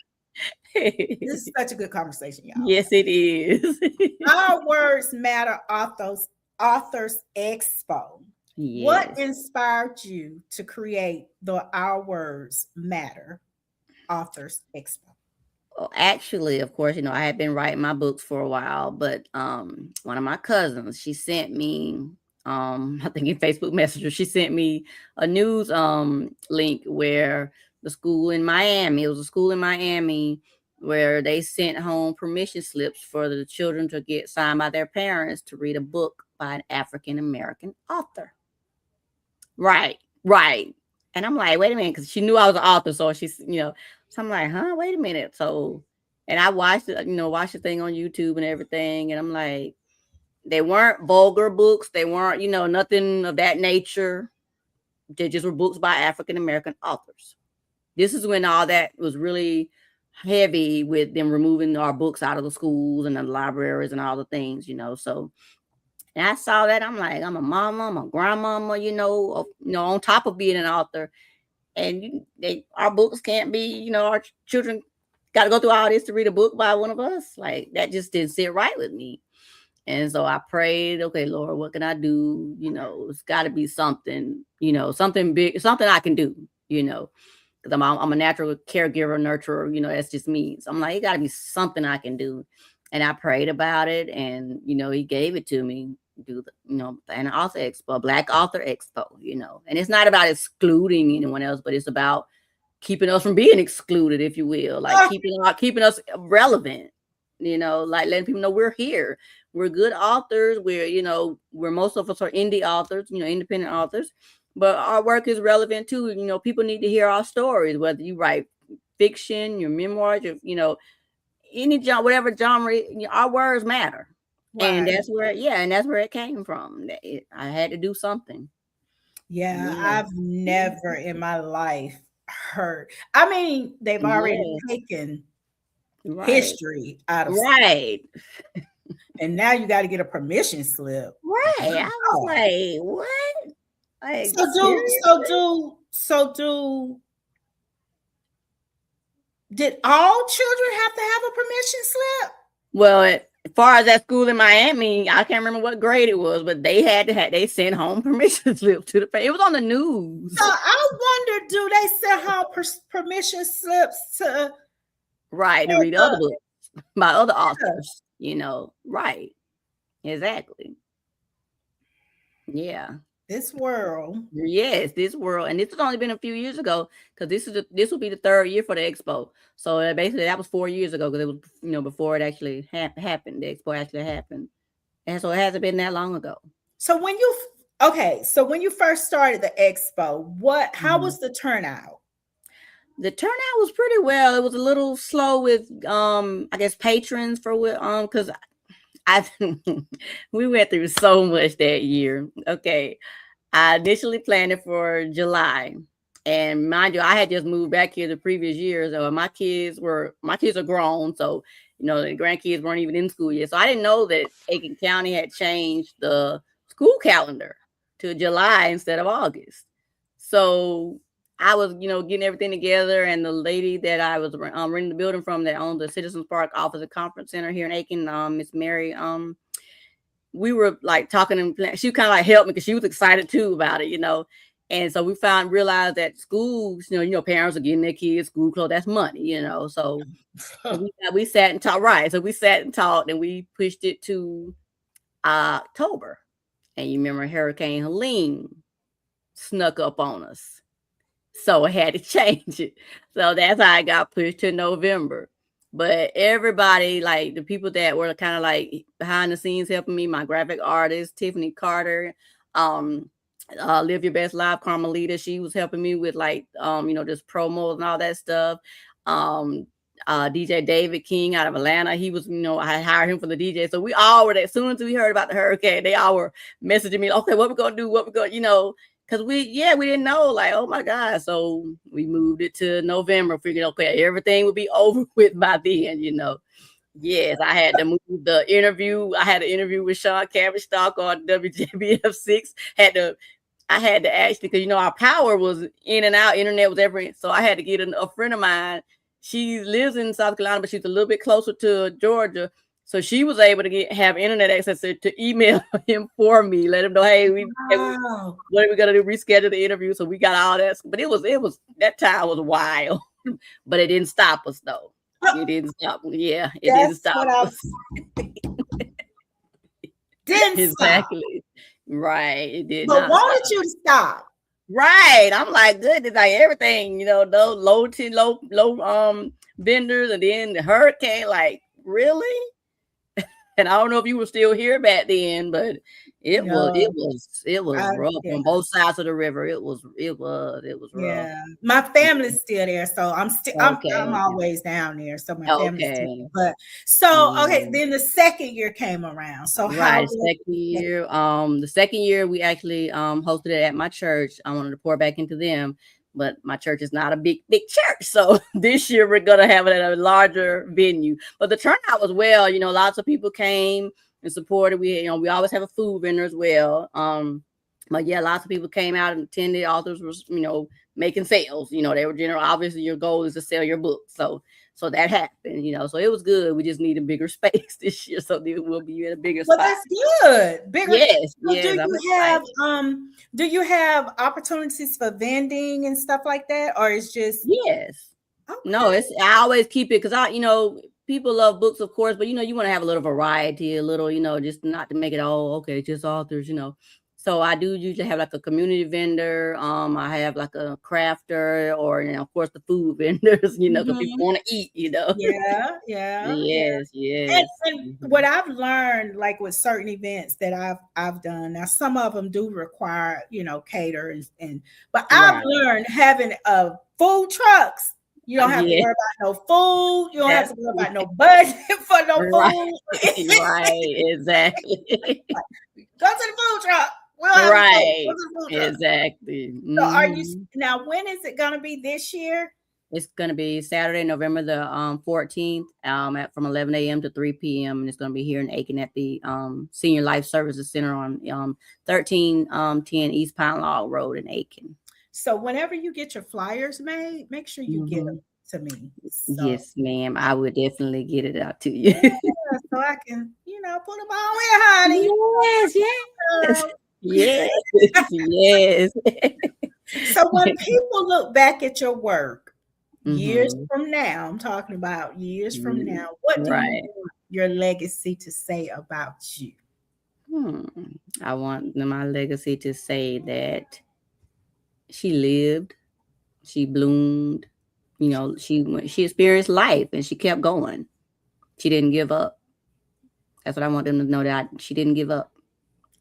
A: This is such a good conversation, y'all.
C: Yes, it is.
A: Our words matter, authors expo. What
C: Yes.
A: inspired you to create the Our Words Matter Authors Expo?
C: Well, actually, of course, I had been writing my books for a while, but one of my cousins, she sent me I think in Facebook Messenger, she sent me a news link where the school in Miami, it was a school in Miami where they sent home permission slips for the children to get signed by their parents to read a book by an African American author. Right, right. And I'm like, wait a minute, because she knew I was an author, so so I'm like, huh, wait a minute. So, and I watched it, watched the thing on YouTube and everything, and I'm like, they weren't vulgar books, they weren't, nothing of that nature. They just were books by African American authors. This is when all that was really heavy with them removing our books out of the schools and the libraries and all the things. So and I saw that. I'm like, I'm a mama, I'm a grandmama, on top of being an author. And our books can't be, our children got to go through all this to read a book by one of us. Like that just didn't sit right with me. And so I prayed, okay, Lord, what can I do? It's got to be something, something big, something I can do, because I'm a natural caregiver, nurturer, that's just me. So I'm like, it got to be something I can do. And I prayed about it, and he gave it to me. Do the an author expo, Black Author Expo, and it's not about excluding anyone else, but it's about keeping us from being excluded, if you will, like
A: Oh,
C: keeping us relevant. Like letting people know we're here. We're good authors. We're most of us are indie authors, independent authors, but our work is relevant too. People need to hear our stories, whether you write fiction, your memoirs, any genre, whatever genre, our words matter. And
A: right.
C: that's where, it came from. I had to do something.
A: Yeah,
C: Yeah,
A: I've never in my life heard. I mean, they've already
C: yeah,
A: taken
C: right,
A: history out of.
C: right.
A: And now you got to get a permission slip.
C: Right. I was
A: Wow.
C: like, what? Like,
A: So do
C: serious?
A: so do so do did all children have to have a permission slip?
C: Well, as far as that school in Miami, I can't remember what grade it was, but they had to have they sent home permission slips to the parents. It was on the news.
A: So I wonder, do they send home permission slips to
C: Right, to
A: for
C: read other
A: the
C: books by other
A: yeah,
C: authors, right. Exactly. Yeah.
A: this world?
C: Yes, this world, and this has only been a few years ago because this will be the third year for the expo. So basically, that was 4 years ago because it was before it actually happened. The expo actually happened, and so it hasn't been that long ago.
A: So when you okay, so when you first started the expo, how
C: Mhm.
A: was the turnout?
C: The turnout was pretty well. It was a little slow with I guess patrons for because I we went through so much that year. Okay. I initially planned it for July. And mind you, I had just moved back here the previous year. So my kids are grown. So, the grandkids weren't even in school yet. So I didn't know that Aiken County had changed the school calendar to July instead of August. So I was, getting everything together. And the lady that I was renting the building from that owned the Citizens Park Office and Conference Center here in Aiken, Miss Mary, we were like talking and she kind of like helped me because she was excited too about it. And so we realized that schools, parents are getting their kids school clothes. That's money. So we sat and talked. Right. So we sat and talked and we pushed it to October. And you remember Hurricane Helene snuck up on us. So I had to change it. So that's how I got pushed to November. But everybody, like the people that were kind of like behind the scenes helping me, my graphic artist, Tiffany Carter, Live Your Best Life, Carmelita, she was helping me with like, just promos and all that stuff. DJ David King out of Atlanta, he was, I hired him for the DJ. So we all were, as soon as we heard about the hurricane, they all were messaging me, okay, what we're going to do, what we're going to, because we didn't know, like, oh my God. So we moved it to November, figured, okay, everything would be over with by then. Yes, I had to move the interview. I had an interview with Sean Cavenstock on WJBF6. I had to actually, because, our power was in and out, internet was everywhere. So I had to get a friend of mine. She lives in South Carolina, but she's a little bit closer to Georgia. So she was able to have internet access to email him for me, let him know, hey,
A: Wow.
C: what are we gonna do? Reschedule the interview. So we got all that. But it was that time was wild, but it didn't stop us though. It didn't stop. Yeah, it didn't
A: That's
C: stop
A: what I
C: us.
A: didn't
C: Exactly.
A: stop.
C: Right. It did
A: But
C: not
A: wanted
C: stop.
A: you to stop.
C: Right. I'm like, good. It's like everything, those low vendors, and then the hurricane. Like, really? And I don't know if you were still here back then, but it was
A: No,
C: rough
A: yeah.
C: on both sides of the river. It was rough.
A: Yeah, my family's still there, so I'm
C: Okay.
A: always down there. So my family's still
C: Okay.
A: there. But so okay,
C: Yeah.
A: then the second year came around. So how
C: Right.
A: was
C: The second year we actually hosted it at my church. I wanted to pour back into them, but my church is not a big church. So this year we're gonna have it at a larger venue. But the turnout was well, lots of people came and supported. We always have a food vendor as well. But yeah, lots of people came out and attended. Authors was, making sales. They were obviously your goal is to sell your book. So that happened, so it was good. We just need a bigger space this year, so we'll be in a bigger
A: well,
C: spot.
A: that's good. Bigger.
C: Yes,
A: So
C: yes, I'm excited.
A: do you have opportunities for vending and stuff like that, or it's just
C: Yes. No,
A: okay?
C: I always keep it because people love books, of course, but you want to have a little variety, a little, just not to make it all okay, just authors. So I do usually have like a community vendor. I have like a crafter, or of course the food vendors, because people
A: Mhm.
C: want to eat.
A: Yeah, yeah, yeah.
C: Yes,
A: And,
C: yes.
A: and
C: Mhm.
A: what I've learned, like with certain events that I've done, now some of them do require, cater but I've
C: Right.
A: learned having food trucks. You don't have to
C: Yeah,
A: worry about no food. You don't have
C: that's
A: to worry about no budget for no
C: right.
A: food.
C: Right, exactly.
A: Go to the food truck. We don't have the food. Go
C: Right,
A: to the food truck.
C: exactly.
A: So are you
C: Mhm.
A: now? When is it going to be this year?
C: It's going to be Saturday, November the 14th, at from 11 a.m. to 3 p.m. And it's going to be here in Aiken at the Senior Life Services Center on 1310 East Pine Log Road in Aiken.
A: So whenever you get your flyers made, make sure you get them to me. So
C: Yes, ma'am. I would definitely get it out to you.
A: yeah, so I can, put them all in, honey.
C: Yes, yes.
A: Girl.
C: Yes, yes.
A: So when people look back at your work years
C: Mhm.
A: from now, I'm talking about years from now, what do you
C: Right.
A: want your legacy to say about you?
C: Hmm. I want my legacy to say that she lived, she bloomed, she experienced life and she kept going. She didn't give up. That's what I want them to know, that she didn't give up.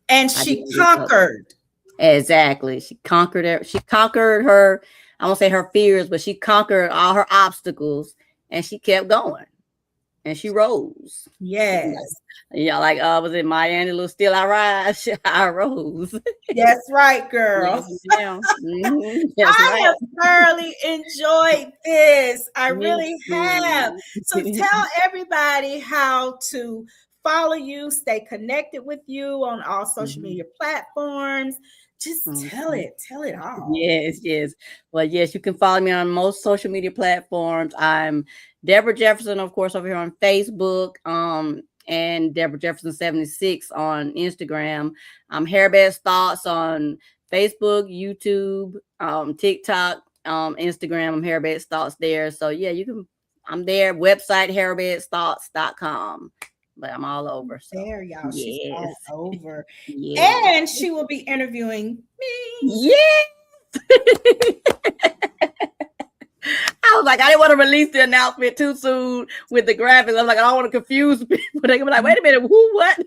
A: And
C: I
A: she
C: didn't give up.
A: conquered.
C: Exactly. She conquered it. She conquered her, I won't say her fears, but she conquered all her obstacles and she kept going and she rose.
A: Yes.
C: Yeah, like was it Maya Angelou? Still I rise, I rose.
A: That's right, girl.
C: Yes, ma'am. That's
A: I
C: right.
A: have thoroughly enjoyed this. I
C: Me
A: really have.
C: too.
A: So tell everybody how to follow you, stay connected with you on all social
C: Mhm.
A: media platforms. Just
C: Okay.
A: tell it all.
C: Yes, yes. Well, yes, you can follow me on most social media platforms. I'm Deborah Jefferson, of course, over here on Facebook, and Deborah Jefferson 76 on Instagram. I'm Hairbest Thoughts on Facebook, YouTube, TikTok, Instagram. I'm Hairbest Thoughts there. So yeah, I'm there. Website hairbestthoughts.com. But I'm all over. So
A: There, y'all. She's
C: yes.
A: all over.
C: Yeah.
A: And she will be interviewing me.
C: Yes. I was like, I didn't want to release the announcement too soon with the graphics. I'm like, I don't want to confuse people. They're gonna be like, wait a minute, who, what?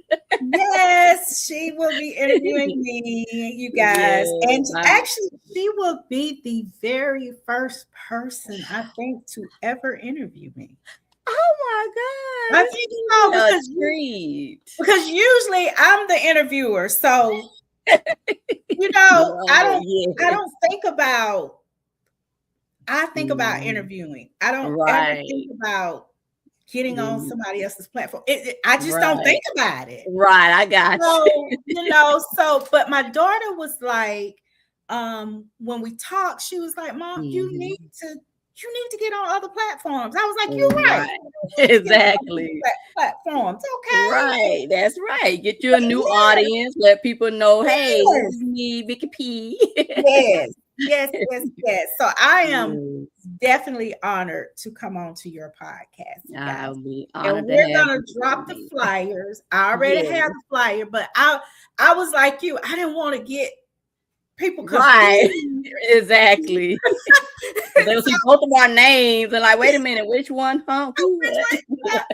A: Yes, she will be interviewing me, you guys. And
C: Yes,
A: actually, she will be the very first person I think to ever interview me.
C: oh my
A: I
C: God,
A: think
C: this is
A: so
C: gonna be a treat.
A: because usually I'm the interviewer. So,
C: Right,
A: I
C: yes,
A: don't think about I think about
C: Mhm.
A: interviewing. I don't ever think
C: Right,
A: about getting on
C: Mhm.
A: somebody else's platform. I just don't think
C: Right,
A: about it.
C: right. I got
A: So,
C: you.
A: but my daughter was like, when we talked, she was like, Mom,
C: Mhm.
A: you need to get on other platforms. I was like, you're right.
C: Right,
A: You need to get on other
C: exactly.
A: platforms. Okay.
C: Right, that's right. Get you a new
A: Yes,
C: audience. Let people know, hey, this
A: yes,
C: is me, Vicky P.
A: yes, yes, yes, yes. So I am
C: Yes,
A: definitely honored to come on to your podcast, you guys.
C: I'll be
A: And
C: honored to
A: we're
C: have
A: gonna drop the
C: you.
A: flyers. I already
C: Yes,
A: have the flyer, but I was like you, I didn't want to get people
C: right,
A: confused.
C: exactly. They will see both of our names and like, wait a minute, which one? Huh? Who? What?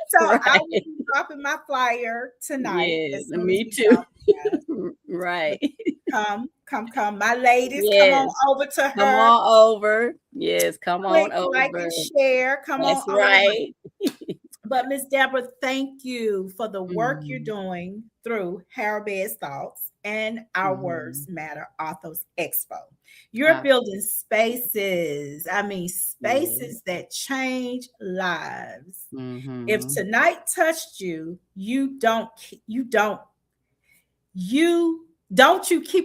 A: So I
C: Right.
A: will be dropping my flyer tonight
C: Yes,
A: as soon as
C: me
A: we get
C: too.
A: off, you guys. So
C: Right.
A: come. My ladies, come on
C: Yes.
A: over to
C: Come
A: her.
C: on over. Yes, come
A: Click
C: on
A: like
C: over.
A: and share. Come on
C: That's
A: over.
C: right.
A: But Miss Deborah, thank you for the work you're
C: Mhm.
A: doing through Harabed's Thoughts and Our Words
C: Mhm.
A: Matter Authors Expo. You're
C: Ah,
A: building spaces, I mean,
C: yeah.
A: spaces that change lives. If
C: Mhm.
A: tonight touched you, you don't keep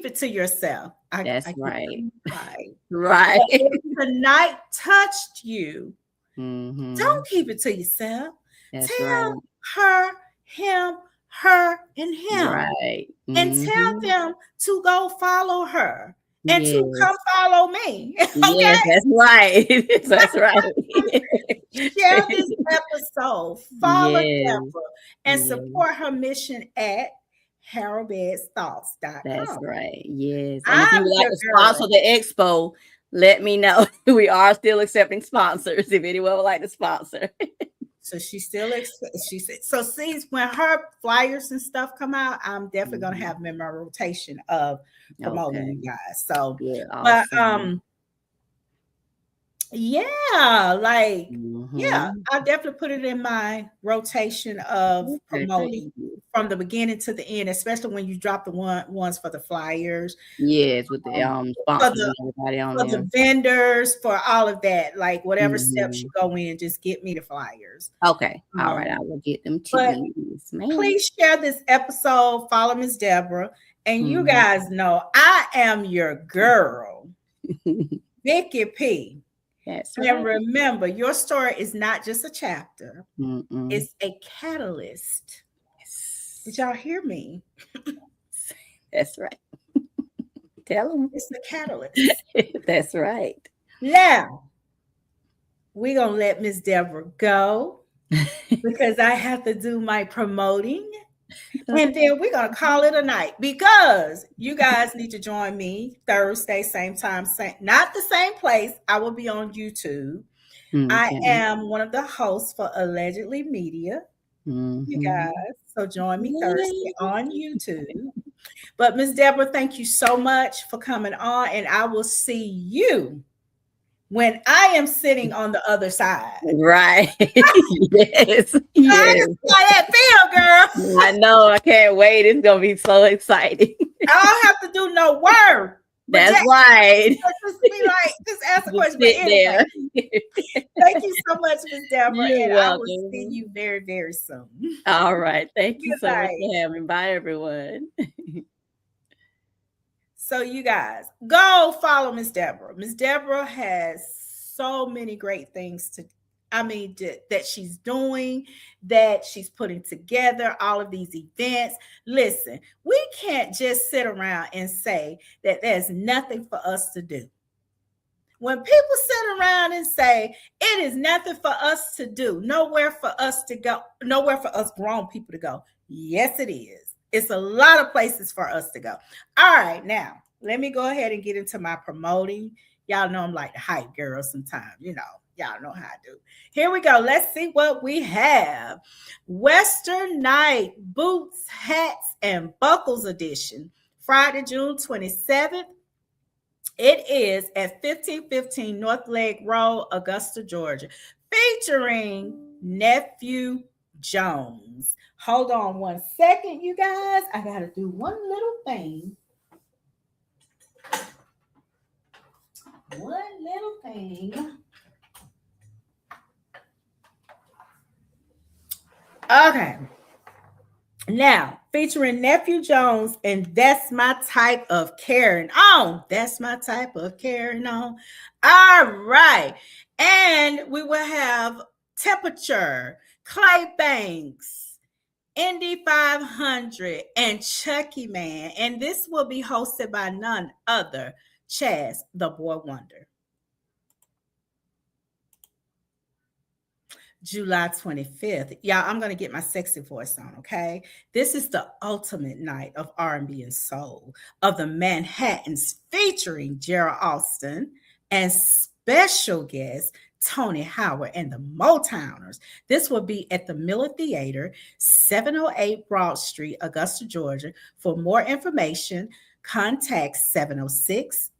A: it to yourself. I
C: That's
A: keep
C: right.
A: saying right.
C: Right.
A: But if tonight touched you,
C: Mhm.
A: don't keep it to yourself.
C: That's right.
A: Tell her, him, her, and him.
C: Right.
A: And tell
C: Mhm.
A: them to go follow her and to come
C: Yes.
A: follow me.
C: Yes,
A: Okay?
C: that's right. That's right.
A: Share this episode, follow
C: Yes.
A: Deborah, and
C: Yes.
A: support her mission at
C: That's
A: haroldbedsthoughts.com.
C: right. Yes. And if you
A: I'm
C: would like
A: your
C: to sponsor
A: girl.
C: the expo, let me know. We are still accepting sponsors if anyone would like to sponsor.
A: So she said so. See, when her flyers and stuff come out, I'm definitely gonna
C: Mhm.
A: have them in my rotation of promoting
C: Okay.
A: you guys. So,
C: Good.
A: but
C: Awesome.
A: yeah, like yeah,
C: Mhm.
A: I'll definitely put it in my rotation of
C: Okay. Thank
A: promoting
C: you.
A: from the beginning to the end, especially when you drop the ones for the flyers,
C: Yes, with the
A: for
C: sponsors
A: the
C: and everybody on
A: for
C: there.
A: the vendors, for all of that. Like whatever steps
C: Hmm.
A: you go in, just get me the flyers.
C: Okay. All right. I
A: Um,
C: will get them to
A: but
C: you. Yes, ma'am.
A: please share this episode. Follow Miss Deborah, and you
C: Mhm.
A: guys know I am your girl, Vicky P.
C: That's
A: And
C: right.
A: remember, your story is not just a chapter;
C: Mm-mm.
A: it's a catalyst. Did
C: Yes.
A: y'all hear me?
C: That's right. Tell them.
A: It's a catalyst.
C: That's right.
A: Now we're gonna let Miss Deborah go because I have to do my promoting. And then we're going to call it a night because you guys need to join me Thursday, same time, same, not the same place. I will be on YouTube. I
C: Okay.
A: am one of the hosts for Allegedly Media, you
C: Mm-hmm.
A: guys. So join me Thursday on YouTube. But Miss Deborah, thank you so much for coming on, and I will see you when I am sitting on the other side.
C: Right. Yes.
A: I
C: Yes.
A: can see how that feel, girl.
C: I know. I can't wait. It's gonna be so exciting.
A: I don't have to do no work, but
C: That's
A: just
C: right.
A: be like, just ask a
C: Just
A: question. But
C: sit
A: anyway,
C: there.
A: thank you so much, Miss Deborah,
C: You're
A: and I will see
C: welcome.
A: you very, very soon.
C: All right. Thank you
A: Good
C: so much
A: night.
C: for having me. Bye, everyone.
A: So, you guys, go follow Miss Deborah. Miss Deborah has so many great things that she's doing, that she's putting together, all of these events. Listen, we can't just sit around and say that there's nothing for us to do. When people sit around and say it is nothing for us to do, nowhere for us to go, nowhere for us grown people to go. Yes, it is. It's a lot of places for us to go. All right, now let me go ahead and get into my promoting. Y'all know I'm like the hype girl sometimes, y'all know how I do. Here we go. Let's see what we have. Western Night Boots, Hats, and Buckles Edition, Friday, June 27th. It is at 1515 North Lake Road, Augusta, Georgia, featuring Nephew Jones. Hold on one second, you guys. I got to do one little thing. One little thing. Okay. Now, featuring Nephew Jones, and that's my type of carrying on. That's my type of carrying on. All right. And we will have Temperature, Clay Banks, Indy 500, and Chucky Man. And this will be hosted by none other, Chaz, the Boy Wonder. July 25th. Y'all, I'm going to get my sexy voice on, okay? This is the ultimate night of R&B and soul of the Manhattans featuring Gerald Austin and special guest Tony Howard and the Motowners. This will be at the Miller Theater, 708 Broad Street, Augusta, Georgia. For more information, contact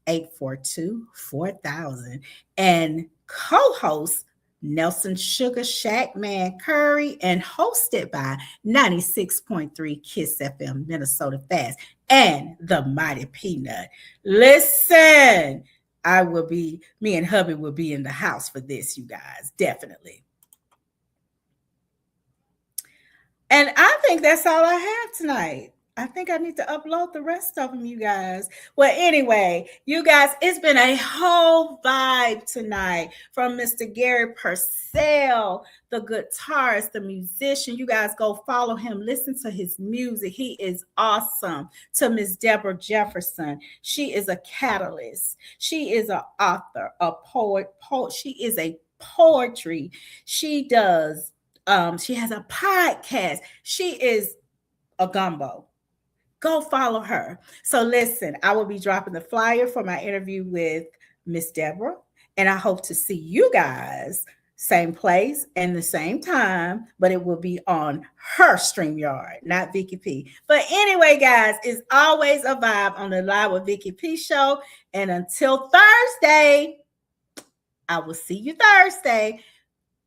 A: 706-842-4000 and co-host Nelson Sugar Shack Man Curry, and hosted by 96.3 Kiss FM Minnesota Fast and the Mighty Peanut. Listen, me and hubby will be in the house for this, you guys, definitely. And I think that's all I have tonight. I think I need to upload the rest of them, you guys. Well, anyway, you guys, it's been a whole vibe tonight from Mr. Gary Purcell, the guitarist, the musician. You guys go follow him, listen to his music. He is awesome. To Miss Deborah Jefferson, she is a catalyst. She is an author, a poet. She is a poetry. She has a podcast. She is a gumbo. Go follow her. So listen, I will be dropping the flyer for my interview with Miss Deborah, and I hope to see you guys same place and the same time, but it will be on her StreamYard, not Vicky P. But anyway, guys, it's always a vibe on the Live with Vicky P show. And until Thursday, I will see you Thursday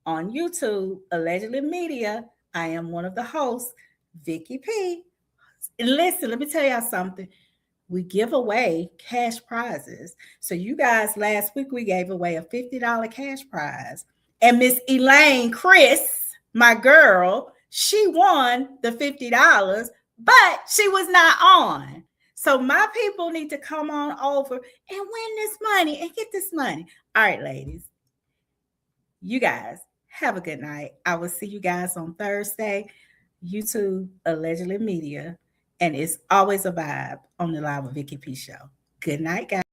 A: on YouTube, Allegedly Media. I am one of the hosts. Vicky P. And listen, let me tell y'all something. We give away cash prizes. So you guys, last week we gave away a $50 cash prize. And Miss Elaine Chris, my girl, she won the $50, but she was not on. So my people need to come on over and win this money and get this money. All right, ladies. You guys have a good night. I will see you guys on Thursday. YouTube Allegedly Media. And it's always a vibe on the Live with Vicky P show. Good night, guys.